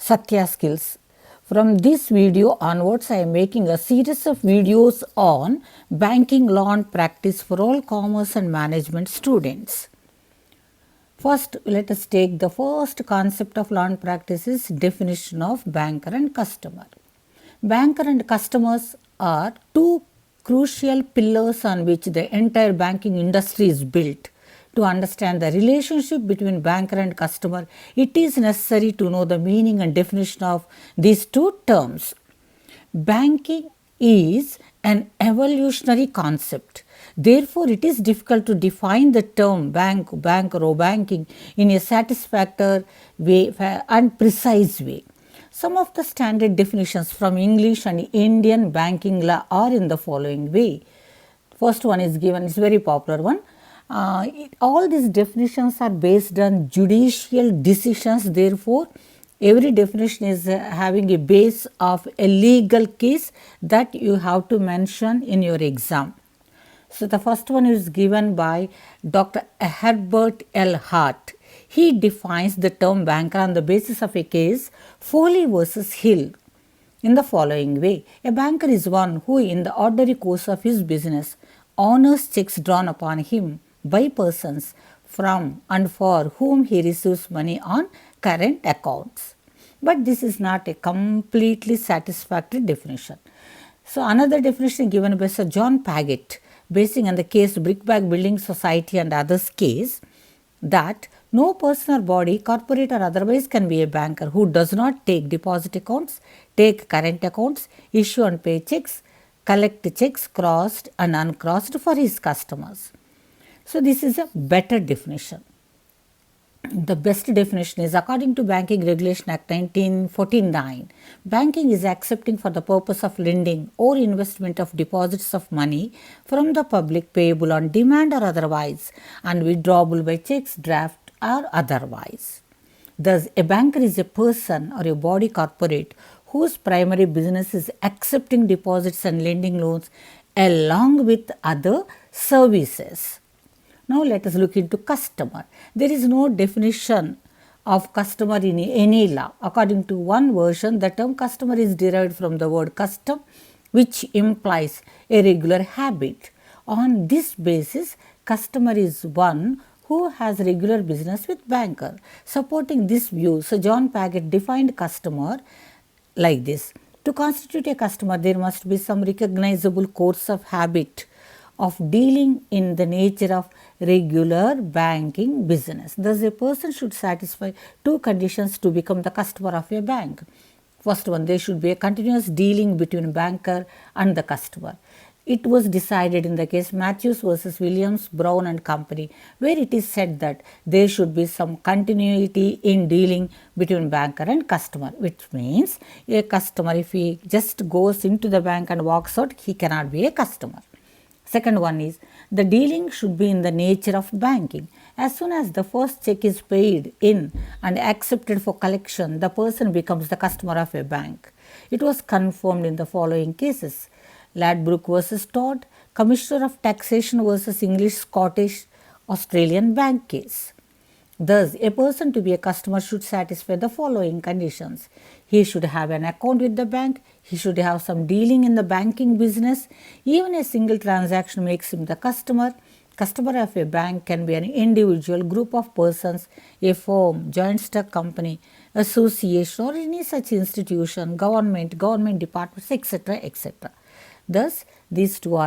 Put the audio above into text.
Satya Skills. From this video onwards, I am making a series of videos on banking law and practice for all commerce and management students. First, let us take the first concept of law and practice is definition of banker and customer. Banker and customers are two crucial pillars on which the entire banking industry is built. To understand the relationship between banker and customer, it is necessary to know the meaning and definition of these two terms. Banking is an evolutionary concept. Therefore, it is difficult to define the term banker or banking in a satisfactory way and precise way. Some of the standard definitions from English and Indian banking law are in the following way. First one is given, it's a very popular one. All these definitions are based on judicial decisions. Therefore, every definition is having a base of a legal case that you have to mention in your exam. So, the first one is given by Dr. Herbert L. Hart. He defines the term banker on the basis of a case Foley versus Hill in the following way. A banker is one who in the ordinary course of his business honors checks drawn upon him by persons from and for whom he receives money on current accounts. But this is not a completely satisfactory definition. So, another definition given by Sir John Paget, basing on the case Brickbat Building Society and others case, that no person or body, corporate or otherwise, can be a banker who does not take deposit accounts, take current accounts, issue and pay checks, collect checks crossed and uncrossed for his customers. So, this is a better definition. The best definition is according to Banking Regulation Act 1949, banking is accepting for the purpose of lending or investment of deposits of money from the public payable on demand or otherwise and withdrawable by checks, draft or otherwise. Thus, a banker is a person or a body corporate whose primary business is accepting deposits and lending loans along with other services. Now, let us look into customer. There is no definition of customer in any law. According to one version, the term customer is derived from the word custom, which implies a regular habit. On this basis, customer is one who has regular business with banker. Supporting this view, Sir John Paget defined customer like this. To constitute a customer, there must be some recognizable course of habit of dealing in the nature of regular banking business. Thus, a person should satisfy two conditions to become the customer of a bank. First one, there should be a continuous dealing between banker and the customer. It was decided in the case Matthews versus Williams, Brown and Company, where it is said that there should be some continuity in dealing between banker and customer, which means a customer, if he just goes into the bank and walks out, he cannot be a customer. Second one is the dealing should be in the nature of banking. As soon as the first check is paid in and accepted for collection, the person becomes the customer of a bank. It was confirmed in the following cases: Ladbroke versus Todd, Commissioner of Taxation versus English Scottish Australian Bank case. Thus, a person to be a customer should satisfy the following conditions. He should have an account with the bank, he should have some dealing in the banking business. Even a single transaction makes him the customer. Customer of a bank can be an individual, group of persons, a firm, joint stock company, association or any such institution, government departments, etc. etc. Thus, these two are